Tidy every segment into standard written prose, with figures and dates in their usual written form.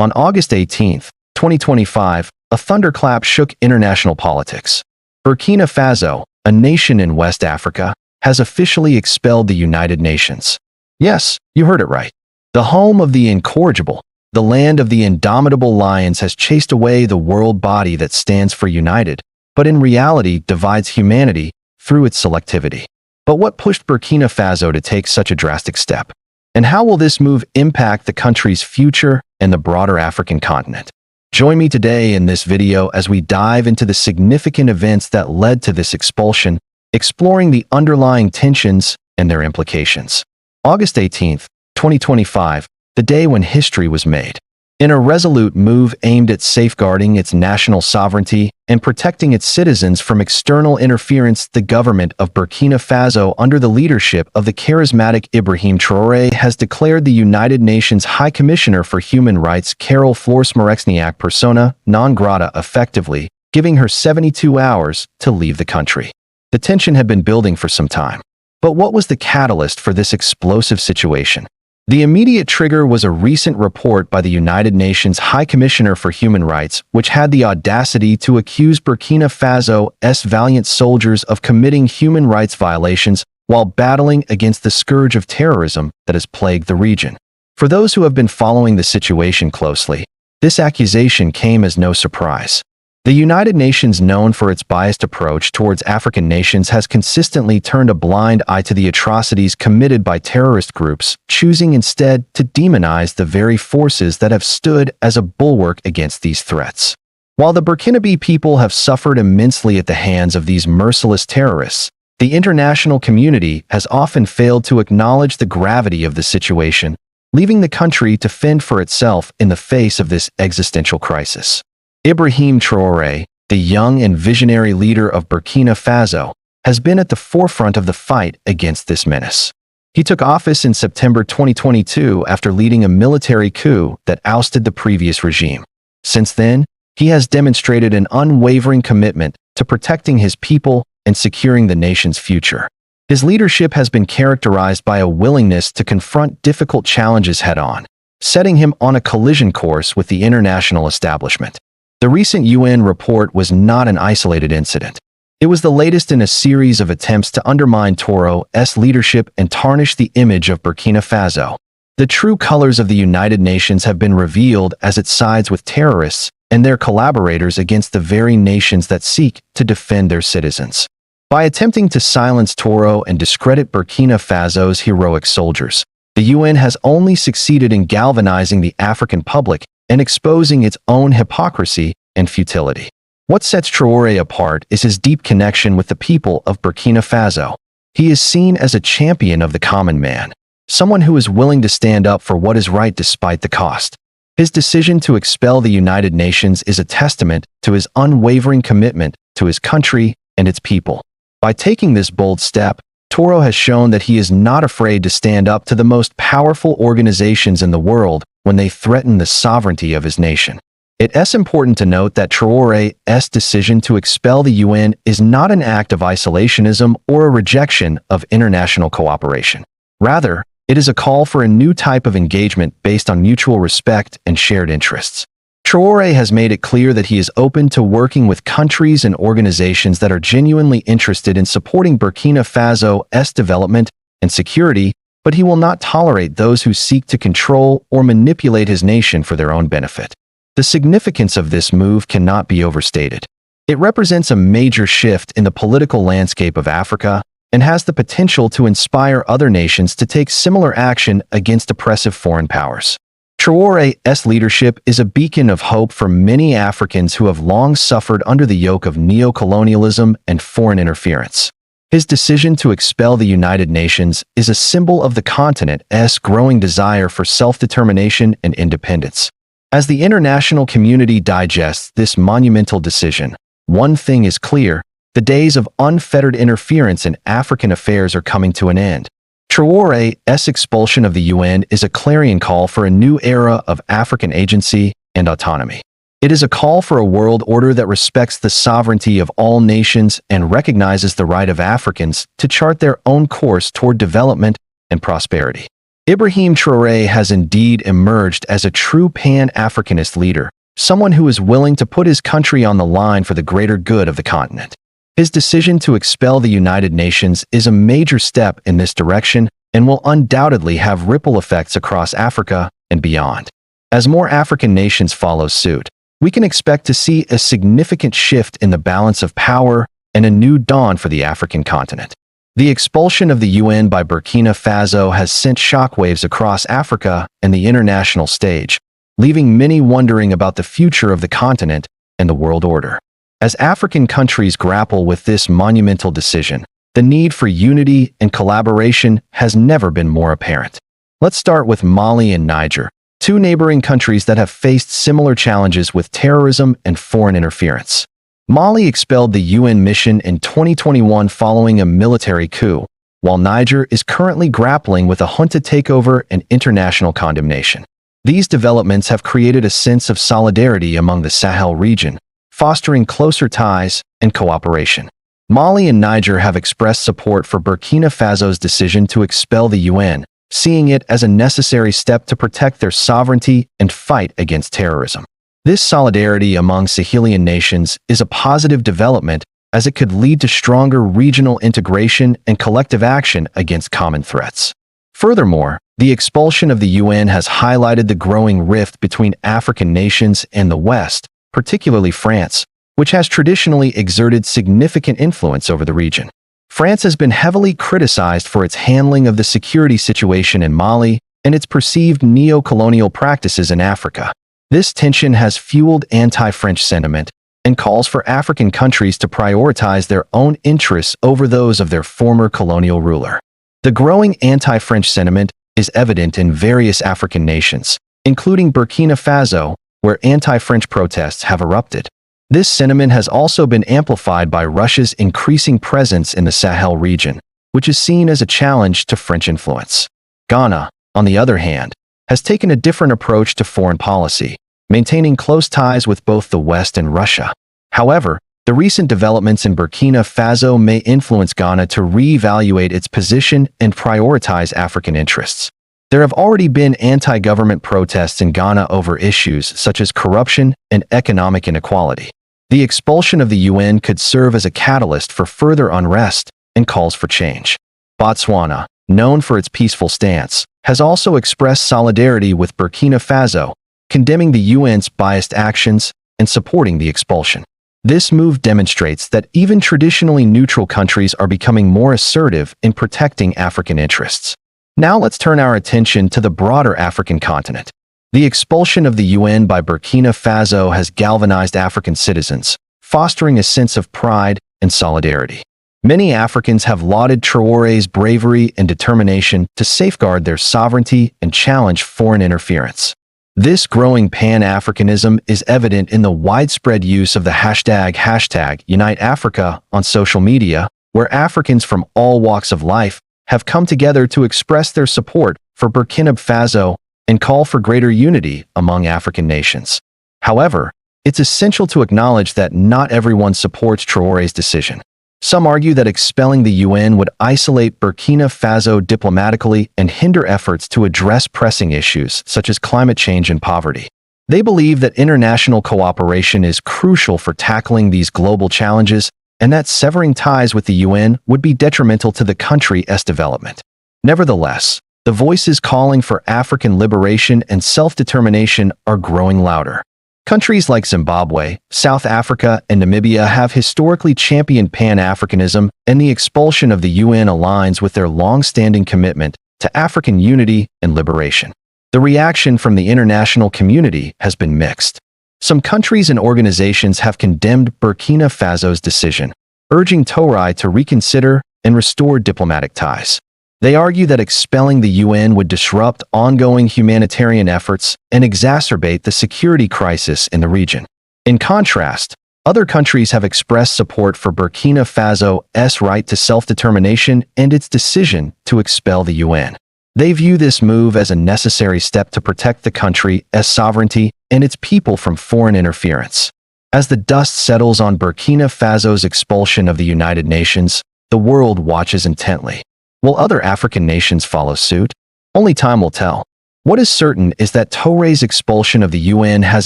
On August 18, 2025, a thunderclap shook international politics. Burkina Faso, a nation in West Africa, has officially expelled the United Nations. Yes, you heard it right. The home of the incorrigible, the land of the indomitable lions has chased away the world body that stands for united, but in reality divides humanity through its selectivity. But what pushed Burkina Faso to take such a drastic step? And how will this move impact the country's future and the broader African continent? Join me today in this video as we dive into the significant events that led to this expulsion, exploring the underlying tensions and their implications. August 18, 2025, the day when history was made. In a resolute move aimed at safeguarding its national sovereignty and protecting its citizens from external interference, the government of Burkina Faso, under the leadership of the charismatic Ibrahim Traoré, has declared the United Nations High Commissioner for Human Rights, Carole Flore-Smereczniak, persona non grata, effectively giving her 72 hours to leave the country. The tension had been building for some time. But what was the catalyst for this explosive situation? The immediate trigger was a recent report by the United Nations High Commissioner for Human Rights, which had the audacity to accuse Burkina Faso's valiant soldiers of committing human rights violations while battling against the scourge of terrorism that has plagued the region. For those who have been following the situation closely, this accusation came as no surprise. The United Nations, known for its biased approach towards African nations, has consistently turned a blind eye to the atrocities committed by terrorist groups, choosing instead to demonize the very forces that have stood as a bulwark against these threats. While the Burkinabe people have suffered immensely at the hands of these merciless terrorists, the international community has often failed to acknowledge the gravity of the situation, leaving the country to fend for itself in the face of this existential crisis. Ibrahim Traoré, the young and visionary leader of Burkina Faso, has been at the forefront of the fight against this menace. He took office in September 2022 after leading a military coup that ousted the previous regime. Since then, he has demonstrated an unwavering commitment to protecting his people and securing the nation's future. His leadership has been characterized by a willingness to confront difficult challenges head-on, setting him on a collision course with the international establishment. The recent UN report was not an isolated incident. It was the latest in a series of attempts to undermine Traoré's leadership and tarnish the image of Burkina Faso. The true colors of the United Nations have been revealed as it sides with terrorists and their collaborators against the very nations that seek to defend their citizens. By attempting to silence Traoré and discredit Burkina Faso's heroic soldiers, the UN has only succeeded in galvanizing the African public and exposing its own hypocrisy and futility. What sets Traoré apart is his deep connection with the people of Burkina Faso. He is seen as a champion of the common man, someone who is willing to stand up for what is right despite the cost. His decision to expel the United Nations is a testament to his unwavering commitment to his country and its people. By taking this bold step, Traoré has shown that he is not afraid to stand up to the most powerful organizations in the world when they threaten the sovereignty of his nation. It is important to note that Traoré's decision to expel the UN is not an act of isolationism or a rejection of international cooperation. Rather, it is a call for a new type of engagement based on mutual respect and shared interests. Traoré has made it clear that he is open to working with countries and organizations that are genuinely interested in supporting Burkina Faso's development and security, but he will not tolerate those who seek to control or manipulate his nation for their own benefit. The significance of this move cannot be overstated. It represents a major shift in the political landscape of Africa and has the potential to inspire other nations to take similar action against oppressive foreign powers. Traoré's leadership is a beacon of hope for many Africans who have long suffered under the yoke of neo-colonialism and foreign interference. His decision to expel the United Nations is a symbol of the continent's growing desire for self-determination and independence. As the international community digests this monumental decision, one thing is clear: the days of unfettered interference in African affairs are coming to an end. Traoré's expulsion of the UN is a clarion call for a new era of African agency and autonomy. It is a call for a world order that respects the sovereignty of all nations and recognizes the right of Africans to chart their own course toward development and prosperity. Ibrahim Traoré has indeed emerged as a true Pan-Africanist leader, someone who is willing to put his country on the line for the greater good of the continent. His decision to expel the United Nations is a major step in this direction and will undoubtedly have ripple effects across Africa and beyond. As more African nations follow suit, we can expect to see a significant shift in the balance of power and a new dawn for the African continent. The expulsion of the UN by Burkina Faso has sent shockwaves across Africa and the international stage, leaving many wondering about the future of the continent and the world order. As African countries grapple with this monumental decision, the need for unity and collaboration has never been more apparent. Let's start with Mali and Niger, two neighboring countries that have faced similar challenges with terrorism and foreign interference. Mali expelled the UN mission in 2021 following a military coup, while Niger is currently grappling with a junta takeover and international condemnation. These developments have created a sense of solidarity among the Sahel region, fostering closer ties and cooperation. Mali and Niger have expressed support for Burkina Faso's decision to expel the UN, seeing it as a necessary step to protect their sovereignty and fight against terrorism. This solidarity among Sahelian nations is a positive development as it could lead to stronger regional integration and collective action against common threats. Furthermore, the expulsion of the UN has highlighted the growing rift between African nations and the West, particularly France, which has traditionally exerted significant influence over the region. France has been heavily criticized for its handling of the security situation in Mali and its perceived neo-colonial practices in Africa. This tension has fueled anti-French sentiment and calls for African countries to prioritize their own interests over those of their former colonial ruler. The growing anti-French sentiment is evident in various African nations, including Burkina Faso, where anti-French protests have erupted. This sentiment has also been amplified by Russia's increasing presence in the Sahel region, which is seen as a challenge to French influence. Ghana, on the other hand, has taken a different approach to foreign policy, maintaining close ties with both the West and Russia. However, the recent developments in Burkina Faso may influence Ghana to re-evaluate its position and prioritize African interests. There have already been anti-government protests in Ghana over issues such as corruption and economic inequality. The expulsion of the UN could serve as a catalyst for further unrest and calls for change. Botswana, known for its peaceful stance, has also expressed solidarity with Burkina Faso, condemning the UN's biased actions and supporting the expulsion. This move demonstrates that even traditionally neutral countries are becoming more assertive in protecting African interests. Now let's turn our attention to the broader African continent. The expulsion of the UN by Burkina Faso has galvanized African citizens, fostering a sense of pride and solidarity. Many Africans have lauded Traoré's bravery and determination to safeguard their sovereignty and challenge foreign interference. This growing Pan-Africanism is evident in the widespread use of the hashtag #UniteAfrica on social media, where Africans from all walks of life have come together to express their support for Burkina Faso and call for greater unity among African nations. However, it's essential to acknowledge that not everyone supports Traoré's decision. Some argue that expelling the UN would isolate Burkina Faso diplomatically and hinder efforts to address pressing issues such as climate change and poverty. They believe that international cooperation is crucial for tackling these global challenges and that severing ties with the UN would be detrimental to the country's development. Nevertheless, the voices calling for African liberation and self-determination are growing louder. Countries like Zimbabwe, South Africa, and Namibia have historically championed Pan-Africanism, and the expulsion of the UN aligns with their long-standing commitment to African unity and liberation. The reaction from the international community has been mixed. Some countries and organizations have condemned Burkina Faso's decision, urging Traoré to reconsider and restore diplomatic ties. They argue that expelling the UN would disrupt ongoing humanitarian efforts and exacerbate the security crisis in the region. In contrast, other countries have expressed support for Burkina Faso's right to self-determination and its decision to expel the UN. They view this move as a necessary step to protect the country's sovereignty and its people from foreign interference. As the dust settles on Burkina Faso's expulsion of the United Nations, the world watches intently. Will other African nations follow suit? Only time will tell. What is certain is that Traoré's expulsion of the UN has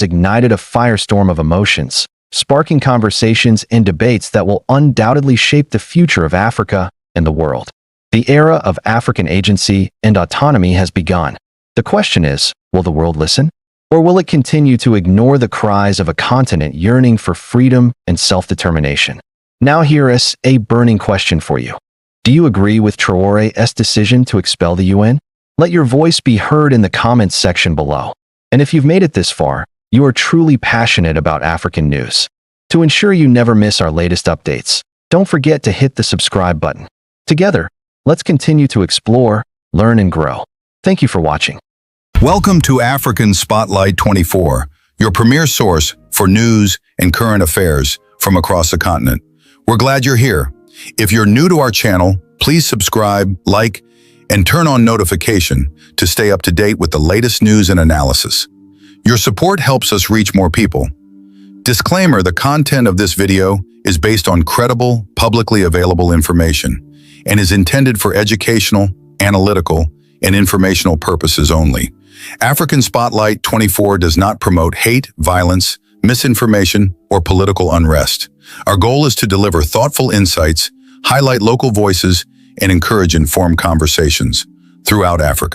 ignited a firestorm of emotions, sparking conversations and debates that will undoubtedly shape the future of Africa and the world. The era of African agency and autonomy has begun. The question is, will the world listen? Or will it continue to ignore the cries of a continent yearning for freedom and self-determination? Now here is a burning question for you. Do you agree with Traoré's decision to expel the UN? Let your voice be heard in the comments section below. And if you've made it this far, you are truly passionate about African news. To ensure you never miss our latest updates, don't forget to hit the subscribe button. Together, let's continue to explore, learn, and grow. Thank you for watching. Welcome to African Spotlight 24, your premier source for news and current affairs from across the continent. We're glad you're here. If you're new to our channel, please subscribe, like, and turn on notification to stay up to date with the latest news and analysis. Your support helps us reach more people. Disclaimer: the content of this video is based on credible, publicly available information and is intended for educational, analytical, and informational purposes only. African Spotlight 24 does not promote hate, violence, misinformation, or political unrest. Our goal is to deliver thoughtful insights, highlight local voices, and encourage informed conversations throughout Africa.